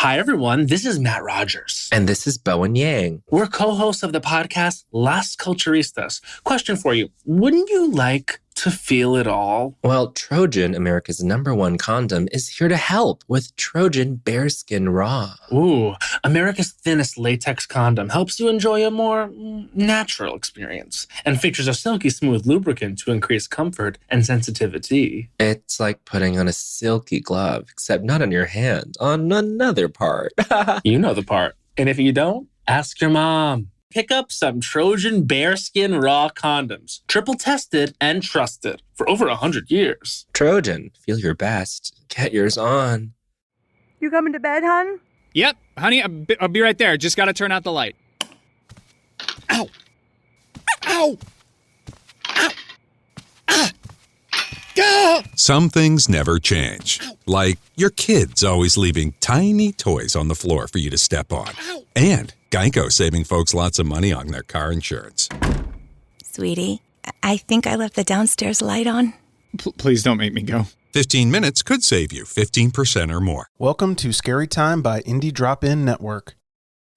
Hi, everyone. This is Matt Rogers. And this is Bowen Yang. We're co-hosts of the podcast Las Culturistas. Question for you. Wouldn't you like to feel it all? Well, Trojan, America's #1 condom, is here to help with Trojan Bearskin Raw. Ooh, America's thinnest latex condom helps you enjoy a more natural experience and features a silky smooth lubricant to increase comfort and sensitivity. It's like putting on a silky glove, except not on your hand, on another part. You know the part. And if you don't, ask your mom. Pick up some Trojan Bearskin Raw condoms. Triple tested and trusted for over 100 years. Trojan, feel your best. Get yours on. You coming to bed, hon? Yep, honey, I'll be right there. Just gotta turn out the light. Ow! Ow! Ow! Ah! Ah! Some things never change. Like your kids always leaving tiny toys on the floor for you to step on. And Geico saving folks lots of money on their car insurance. Sweetie, I think I left the downstairs light on. Please don't make me go. 15 minutes could save you 15% or more. Welcome to Scary Time by Indie Drop-In Network.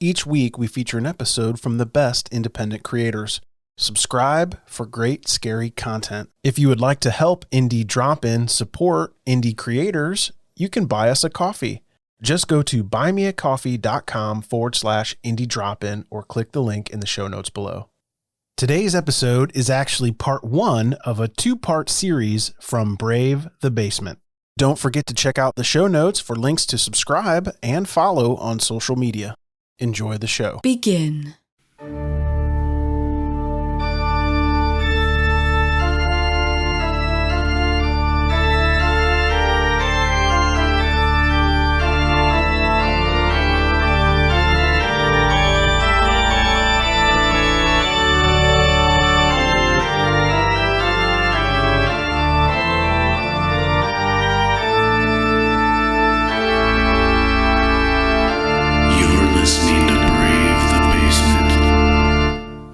Each week we feature an episode from the best independent creators. Subscribe for great scary content. If you would like to help Indie Drop-In support indie creators, you can buy us a coffee. Just go to buymeacoffee.com/indie drop-in or click the link in the show notes below. Today's episode is actually part 1 of a 2-part series from Brave the Basement. Don't forget to check out the show notes for links to subscribe and follow on social media. Enjoy the show. Begin.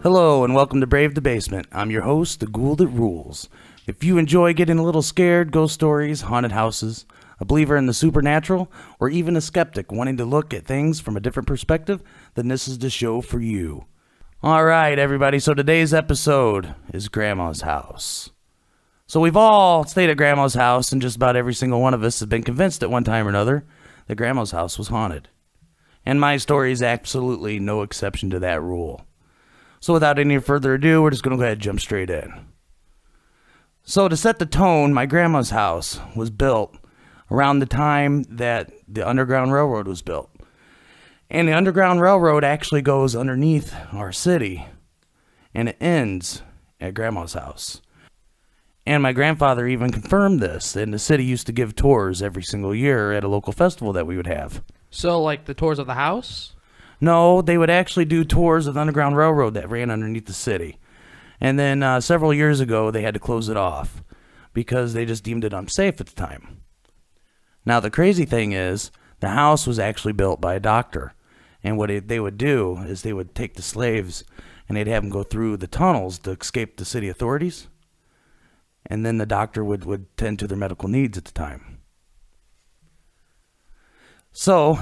Hello and welcome to Brave the Basement. I'm your host, the Ghoul That Rules. If you enjoy getting a little scared, ghost stories, haunted houses, a believer in the supernatural, or even a skeptic wanting to look at things from a different perspective, then this is the show for you. Alright everybody, so today's episode is Grandma's House. So we've all stayed at Grandma's house, and just about every single one of us has been convinced at one time or another that Grandma's house was haunted. And my story is absolutely no exception to that rule. So without any further ado, we're just going to go ahead and jump straight in. So to set the tone, my grandma's house was built around the time that the Underground Railroad was built. And the Underground Railroad actually goes underneath our city, and it ends at Grandma's house. And my grandfather even confirmed this, and the city used to give tours every single year at a local festival that we would have. So like the tours of the house? No, they would actually do tours of the Underground Railroad that ran underneath the city. And then several years ago, they had to close it off because they just deemed it unsafe at the time. Now, the crazy thing is, the house was actually built by a doctor. And what they would do is they would take the slaves and they'd have them go through the tunnels to escape the city authorities. And then the doctor would tend to their medical needs at the time. So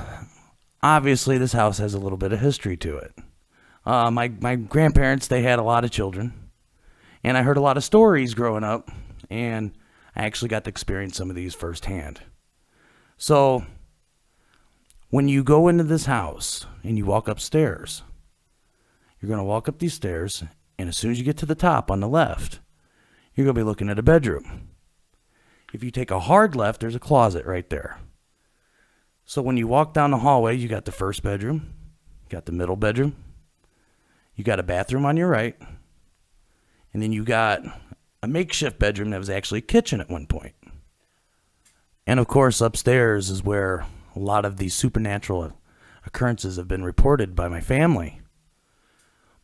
obviously, this house has a little bit of history to it. My grandparents, they had a lot of children, and I heard a lot of stories growing up, and I actually got to experience some of these firsthand. So, when you go into this house and you walk upstairs, you're going to walk up these stairs, and as soon as you get to the top on the left, you're going to be looking at a bedroom. If you take a hard left, there's a closet right there. So when you walk down the hallway, you got the first bedroom, you got the middle bedroom, you got a bathroom on your right, and then you got a makeshift bedroom that was actually a kitchen at one point. And of course, upstairs is where a lot of these supernatural occurrences have been reported by my family.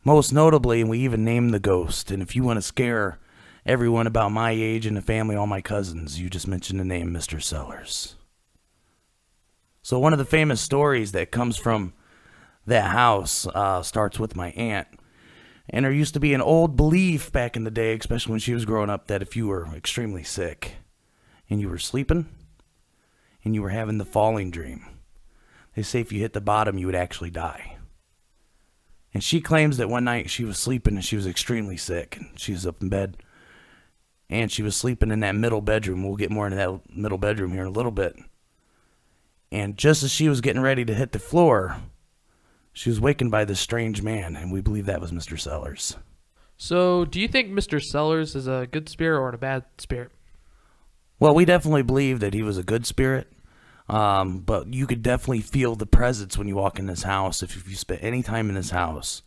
Most notably, and we even named the ghost, and if you want to scare everyone about my age and the family, all my cousins, you just mention the name Mr. Sellers. So one of the famous stories that comes from that house starts with my aunt. And there used to be an old belief back in the day, especially when she was growing up, that if you were extremely sick and you were sleeping and you were having the falling dream, they say if you hit the bottom, you would actually die. And she claims that one night she was sleeping and she was extremely sick. And she was up in bed. And she was sleeping in that middle bedroom. We'll get more into that middle bedroom here in a little bit. And just as she was getting ready to hit the floor, she was wakened by this strange man. And we believe that was Mr. Sellers. So, do you think Mr. Sellers is a good spirit or a bad spirit? Well, we definitely believe that he was a good spirit. But you could definitely feel the presence when you walk in this house. If you spend any time in this house,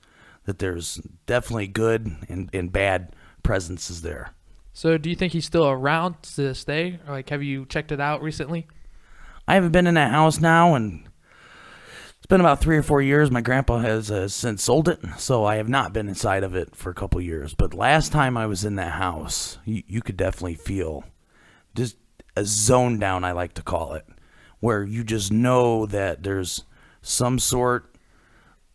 that there's definitely good and bad presences there. So do you think he's still around to this day? Or like, have you checked it out recently? I haven't been in that house now, and it's been about 3 or 4 years. My grandpa has since sold it, so I have not been inside of it for a couple years. But last time I was in that house, you could definitely feel just a zone down, I like to call it, where you just know that there's some sort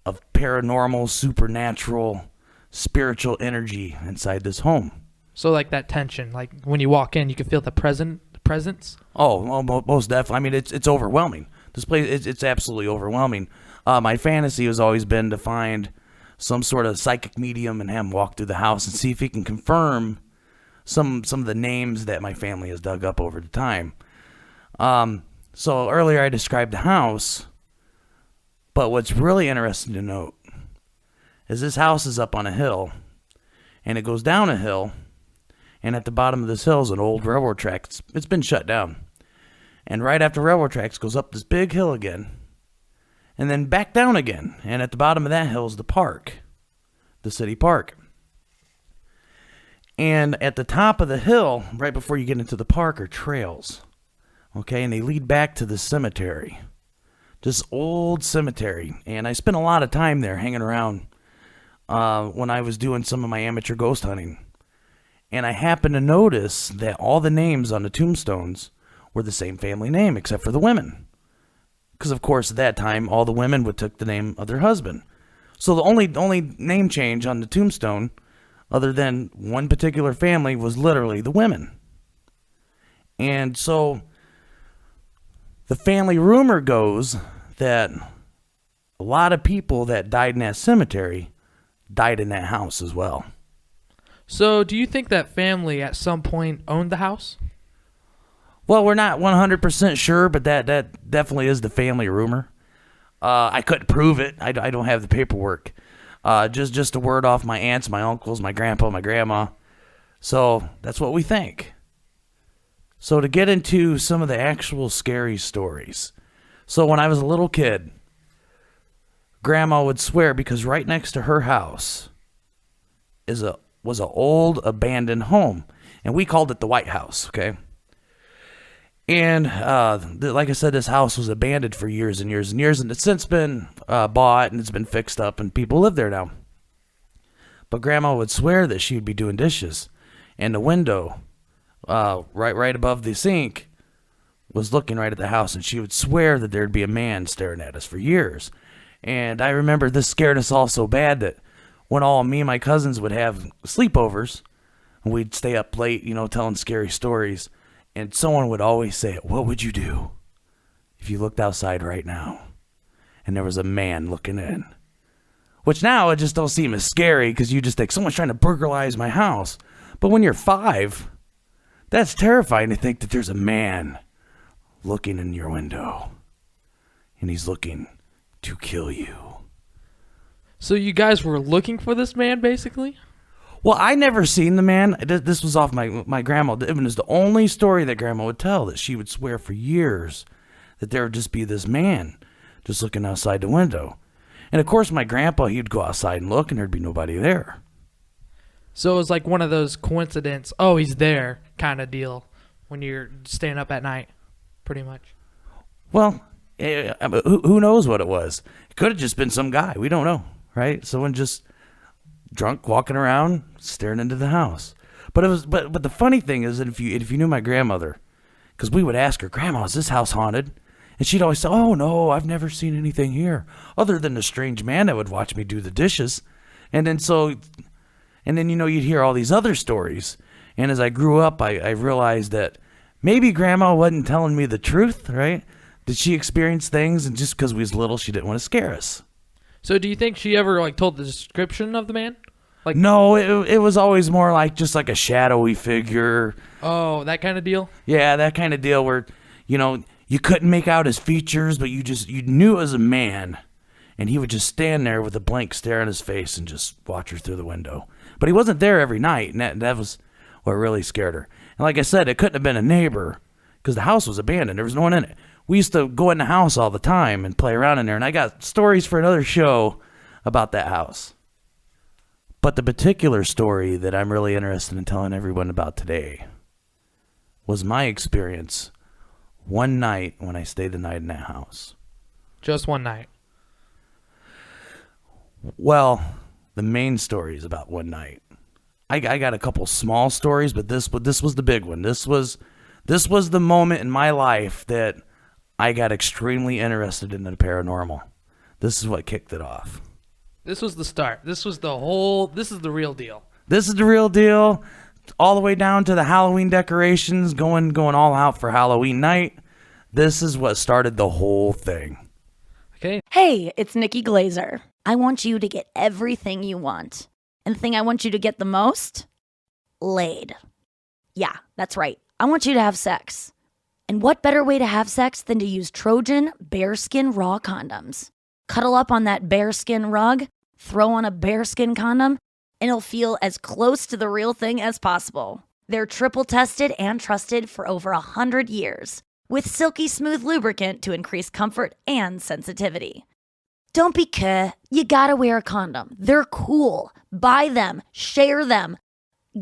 of paranormal, supernatural, spiritual energy inside this home. So like that tension, like when you walk in, you can feel the presence? Oh, well, most definitely. I mean, it's overwhelming. This place, it's absolutely overwhelming. My fantasy has always been to find some sort of psychic medium and have him walk through the house and see if he can confirm some of the names that my family has dug up over the time. So earlier I described the house, but what's really interesting to note is this house is up on a hill, and it goes down a hill, and at the bottom of this hill is an old railroad track. It's been shut down. And right after railroad tracks goes up this big hill again, and then back down again. And at the bottom of that hill is the park, the city park. And at the top of the hill, right before you get into the park, are trails. Okay, and they lead back to the cemetery. This old cemetery. And I spent a lot of time there hanging around when I was doing some of my amateur ghost hunting. And I happened to notice that all the names on the tombstones were the same family name except for the women. Because, of course, at that time, all the women would took the name of their husband. So the only name change on the tombstone, other than one particular family, was literally the women. And so the family rumor goes that a lot of people that died in that cemetery died in that house as well. So do you think that family at some point owned the house? Well, we're not 100% sure, but that definitely is the family rumor. I couldn't prove it. I don't have the paperwork. Just a word off my aunts, my uncles, my grandpa, my grandma. So that's what we think. So to get into some of the actual scary stories. So when I was a little kid, Grandma would swear because right next to her house was an old abandoned home, and we called it the White House, okay? And like I said, this house was abandoned for years and years and years, and it's since been bought and it's been fixed up, and people live there now. But Grandma would swear that she would be doing dishes, and the window right above the sink was looking right at the house, and she would swear that there'd be a man staring at us for years. And I remember this scared us all so bad that when all me and my cousins would have sleepovers, and we'd stay up late, telling scary stories, and someone would always say, "What would you do if you looked outside right now and there was a man looking in?" Which now it just don't seem as scary because you just think someone's trying to burglarize my house. But when you're 5, that's terrifying to think that there's a man looking in your window and he's looking to kill you. So you guys were looking for this man, basically? Well, I never seen the man. This was off my grandma. It was the only story that Grandma would tell, that she would swear for years that there would just be this man just looking outside the window. And of course, my grandpa, he'd go outside and look, and there'd be nobody there. So it was like one of those coincidence, oh, he's there kind of deal when you're staying up at night, pretty much. Well, who knows what it was? It could have just been some guy. We don't know, right? Someone just drunk walking around staring into the house. But it was but the funny thing is that if you knew my grandmother, because we would ask her, "Grandma, is this house haunted?" And she'd always say, "Oh no, I've never seen anything here other than the strange man that would watch me do the dishes." And then you'd hear all these other stories. And as I grew up, I realized that maybe Grandma wasn't telling me the truth, right? did she experience things, and just because we was little, she didn't want to scare us. So do you think she ever like told the description of the man? Like, no, it was always more like just like a shadowy figure. Oh, that kind of deal? Yeah, that kind of deal where, you couldn't make out his features, but you knew it was a man. And he would just stand there with a blank stare on his face and just watch her through the window. But he wasn't there every night, and that was what really scared her. And like I said, it couldn't have been a neighbor because the house was abandoned. There was no one in it. We used to go in the house all the time and play around in there, and I got stories for another show about that house. But the particular story that I'm really interested in telling everyone about today was my experience one night when I stayed the night in that house. Just one night. Well, the main story is about one night. I got a couple small stories, but this was the big one. This was the moment in my life that I got extremely interested in the paranormal. This is what kicked it off. This was the start. This is the real deal. This is the real deal. All the way down to the Halloween decorations, going all out for Halloween night. This is what started the whole thing. Okay. Hey, it's Nikki Glazer. I want you to get everything you want. And the thing I want you to get the most? Laid. Yeah, that's right. I want you to have sex. And what better way to have sex than to use Trojan bearskin raw condoms? Cuddle up on that bearskin rug, throw on a bearskin condom, and it'll feel as close to the real thing as possible. They're triple tested and trusted for over 100 years, with silky smooth lubricant to increase comfort and sensitivity. Don't be cuh. You gotta wear a condom. They're cool. Buy them. Share them.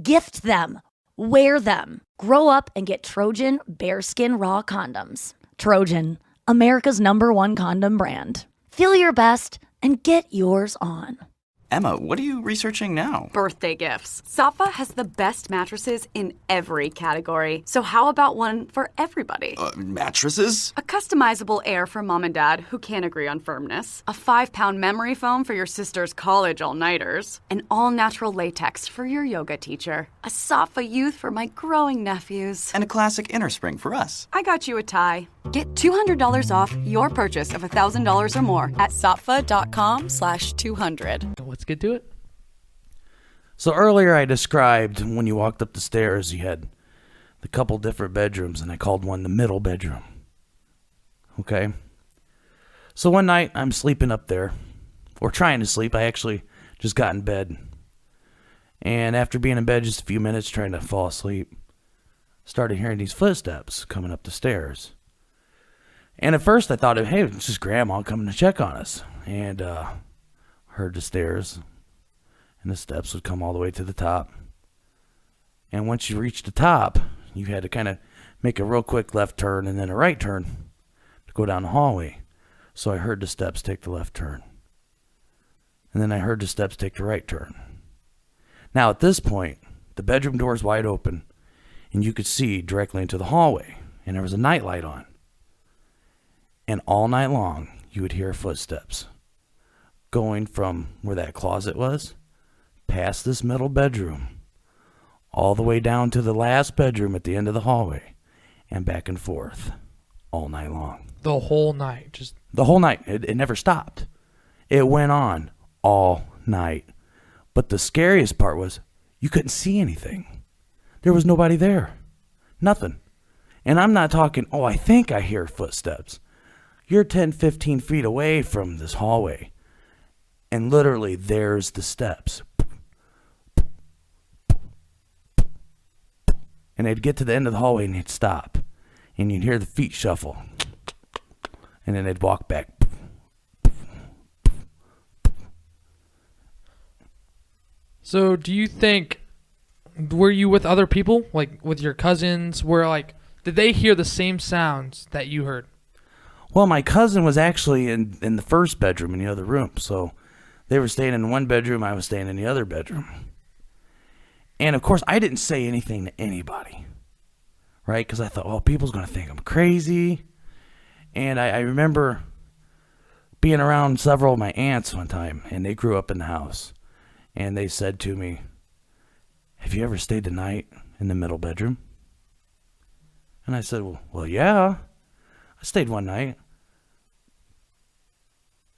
Gift them. Wear them. Grow up and get Trojan bearskin raw condoms. Trojan, America's #1 condom brand. Feel your best and get yours on. Emma, what are you researching now? Birthday gifts. Safa has the best mattresses in every category. So how about one for everybody? Mattresses? A customizable Air for mom and dad who can't agree on firmness. A 5-pound memory foam for your sister's college all-nighters. An all-natural latex for your yoga teacher. A Safa Youth for my growing nephews. And a classic inner spring for us. I got you a tie. Get $200 off your purchase of $1,000 or more at safa.com/200. Let's get to it. So earlier I described when you walked up the stairs, you had the couple different bedrooms, and I called one the middle bedroom. Okay? So one night I'm sleeping up there, or trying to sleep. I actually just got in bed. And after being in bed just a few minutes trying to fall asleep, started hearing these footsteps coming up the stairs. And at first I thought, hey, it's just Grandma coming to check on us. And heard the stairs, and the steps would come all the way to the top. And once you reached the top, you had to kind of make a real quick left turn and then a right turn to go down the hallway. So I heard the steps take the left turn. And then I heard the steps take the right turn. Now at this point, the bedroom door is wide open, and you could see directly into the hallway, and there was a night light on. And all night long, you would hear footsteps going from where that closet was, past this middle bedroom, all the way down to the last bedroom at the end of the hallway, and back and forth all night long. The whole night? Just the whole night. It never stopped. It went on all night. But the scariest part was you couldn't see anything. There was nobody there. Nothing. And I'm not talking, I think I hear footsteps. You're 10, 15 feet away from this hallway. And literally, there's the steps. And they'd get to the end of the hallway and they'd stop. And you'd hear the feet shuffle. And then they'd walk back. So do you think, were you with other people? Like with your cousins? Did they hear the same sounds that you heard? Well, my cousin was actually in the first bedroom in the other room. So they were staying in one bedroom, I was staying in the other bedroom. And of course, I didn't say anything to anybody, right? Because I thought, people's going to think I'm crazy. And I remember being around several of my aunts one time, and they grew up in the house. And they said to me, have you ever stayed the night in the middle bedroom? And I said, well, yeah. I stayed one night.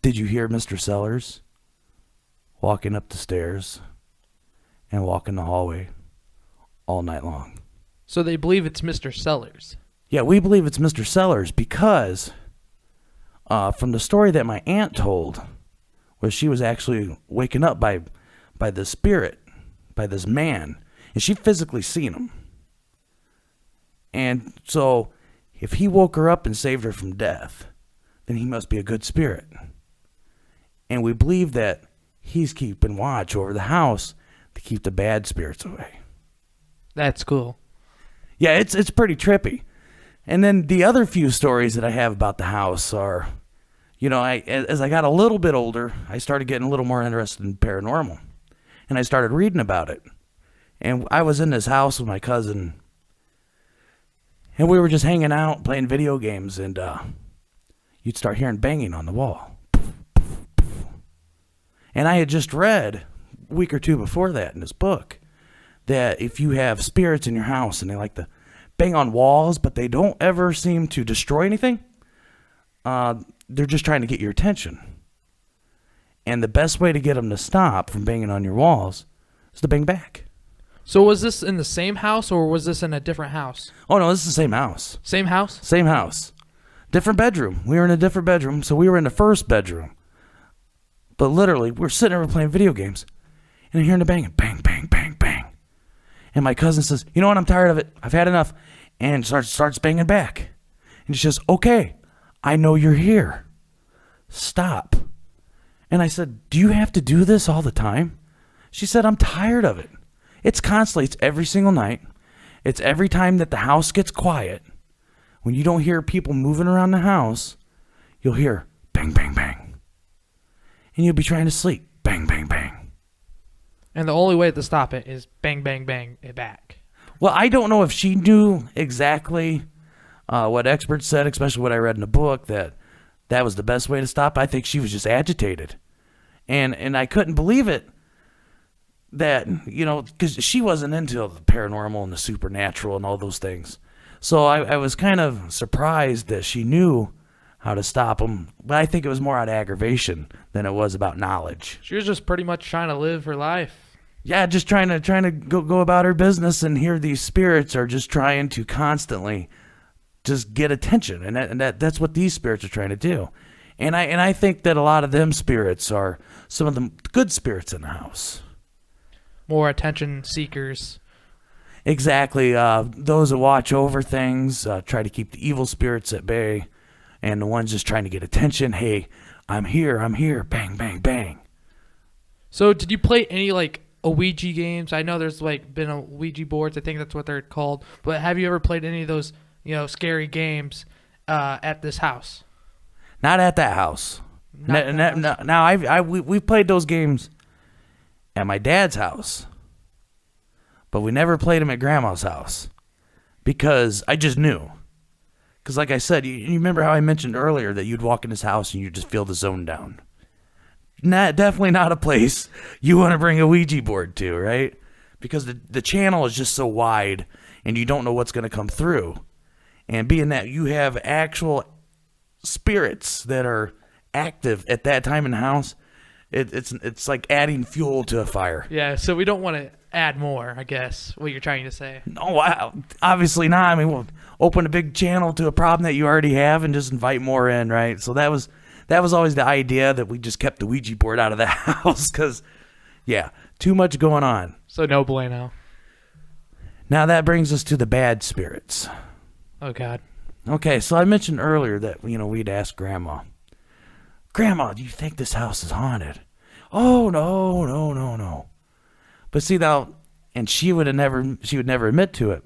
Did you hear Mr. Sellers walking up the stairs and walking the hallway all night long? So they believe it's Mr. Sellers. Yeah, we believe it's Mr. Sellers because from the story that my aunt told, where she was actually waking up by the spirit, by this man, and she physically seen him. And so if he woke her up and saved her from death, then he must be a good spirit. And we believe that he's keeping watch over the house to keep the bad spirits away. That's cool. Yeah, it's pretty trippy. And then the other few stories that I have about the house are, as I got a little bit older, I started getting a little more interested in paranormal. And I started reading about it. And I was in this house with my cousin, and we were just hanging out, playing video games, and you'd start hearing banging on the wall. And I had just read a week or two before that in this book that if you have spirits in your house and they like to bang on walls, but they don't ever seem to destroy anything, they're just trying to get your attention. And the best way to get them to stop from banging on your walls is to bang back. So was this in the same house or was this in a different house? Oh, no, this is the same house. Same house? Same house. Different bedroom. We were in a different bedroom, so we were in the first bedroom. But literally, we're sitting there playing video games, and I'm hearing the banging. Bang, bang, bang, bang. And my cousin says, you know what, I'm tired of it. I've had enough. And starts banging back. And she says, okay, I know you're here. Stop. And I said, do you have to do this all the time? She said, I'm tired of it. It's constantly. It's every single night. It's every time that the house gets quiet. When you don't hear people moving around the house, you'll hear bang, bang, bang. And you'll be trying to sleep. Bang, bang, bang. And the only way to stop it is bang, bang, bang it back. Well, I don't know if she knew exactly what experts said, especially what I read in the book, that was the best way to stop. I think she was just agitated. And I couldn't believe it that, because she wasn't into the paranormal and the supernatural and all those things. So I was kind of surprised that she knew how to stop them. But I think it was more out of aggravation than it was about knowledge. She was just pretty much trying to live her life. Yeah, just trying to go about her business, and here these spirits are just trying to constantly just get attention, and that's what these spirits are trying to do. And I think that a lot of them spirits are some of the good spirits in the house. More attention seekers. Exactly. Those that watch over things, try to keep the evil spirits at bay, and the ones just trying to get attention. Hey, I'm here, bang, bang, bang. So did you play any Ouija games? I know there's been a Ouija boards. I think that's what they're called. But have you ever played any of those, scary games at this house? Not at that house. Now we've played those games at my dad's house, but we never played them at Grandma's house because I just knew. Because like I said, you remember how I mentioned earlier that you'd walk in this house and you just feel the zone down. Definitely not a place you want to bring a Ouija board to, right? Because the channel is just so wide and you don't know what's going to come through. And being that you have actual spirits that are active at that time in the house, it's like adding fuel to a fire. Yeah, so we don't want to add more, I guess, what you're trying to say. No, obviously not. I mean, we'll open a big channel to a problem that you already have and just invite more in, right? So that was always the idea, that we just kept the Ouija board out of the house because, yeah, too much going on. So no bueno. Now that brings us to the bad spirits. Oh, God. Okay, so I mentioned earlier that, we'd ask Grandma, do you think this house is haunted? Oh, no. But see now, and she would never admit to it.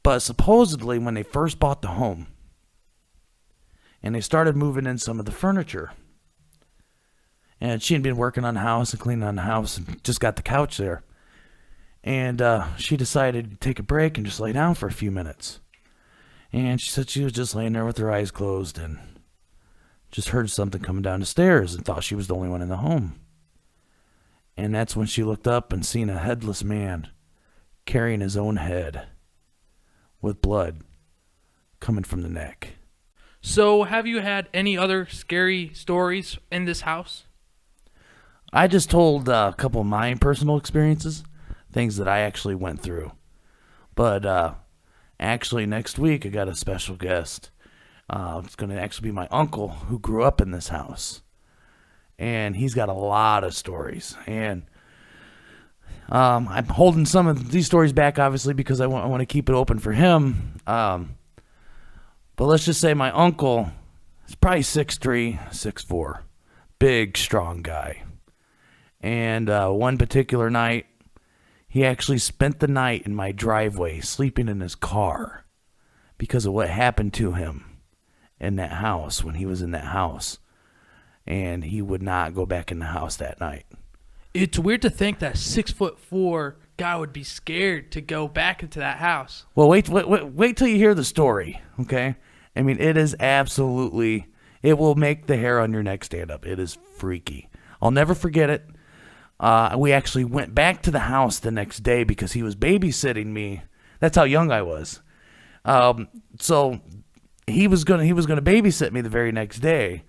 But supposedly when they first bought the home and they started moving in some of the furniture, and she had been working on the house and cleaning on the house and just got the couch there. And she decided to take a break and just lay down for a few minutes. And she said she was just laying there with her eyes closed and just heard something coming down the stairs and thought she was the only one in the home. And that's when she looked up and seen a headless man carrying his own head with blood coming from the neck. So, have you had any other scary stories in this house? I just told a couple of my personal experiences, things that I actually went through. But actually, next week, I got a special guest. It's going to actually be my uncle who grew up in this house. And he's got a lot of stories. And I'm holding some of these stories back, obviously, because I want to keep it open for him. But let's just say my uncle is probably 6'3", 6'4", big, strong guy. And one particular night, he actually spent the night in my driveway, sleeping in his car, because of what happened to him in that house when he was in that house. And he would not go back in the house that night. It's weird to think that 6'4" guy would be scared to go back into that house. Well, wait till you hear the story, okay? I mean, it is absolutely, it will make the hair on your neck stand up. It is freaky. I'll never forget it. We actually went back to the house the next day because he was babysitting me. That's how young I was. So he was gonna babysit me the very next day.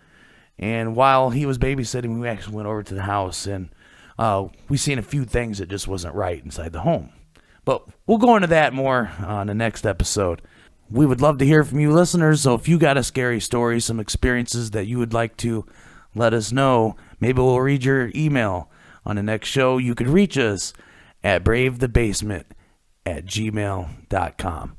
And while he was babysitting, we actually went over to the house and we seen a few things that just wasn't right inside the home. But we'll go into that more on the next episode. We would love to hear from you listeners, so if you got a scary story, some experiences that you would like to let us know, maybe we'll read your email on the next show. You could reach us at bravethebasement@gmail.com.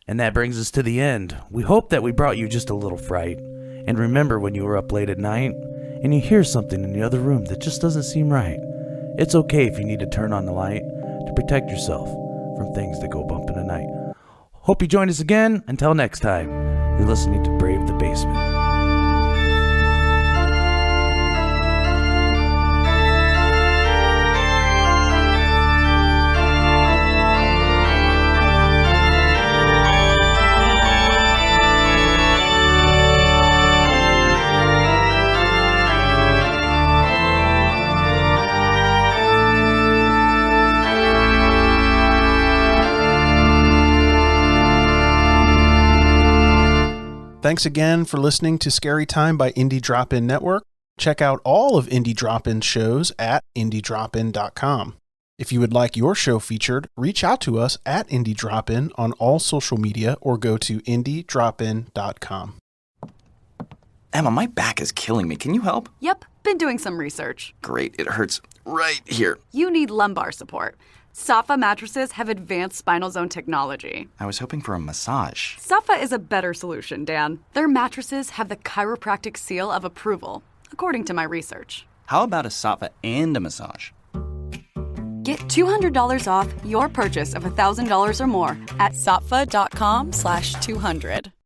And that brings us to the end. We hope that we brought you just a little fright. And remember, when you were up late at night and you hear something in the other room that just doesn't seem right, it's okay if you need to turn on the light to protect yourself from things that go bump in the night. Hope you join us again. Until next time, you're listening to Brave the Basement. Thanks again for listening to Scary Time by Indie Drop-In Network. Check out all of Indie Drop-In shows at indiedropin.com. If you would like your show featured, reach out to us at Indie Drop-In on all social media or go to indiedropin.com. Emma, my back is killing me. Can you help? Yep, been doing some research. Great, it hurts right here. You need lumbar support. Safa mattresses have advanced spinal zone technology. I was hoping for a massage. Safa is a better solution, Dan. Their mattresses have the chiropractic seal of approval, according to my research. How about a Safa and a massage? Get $200 off your purchase of $1,000 or more at safa.com/200.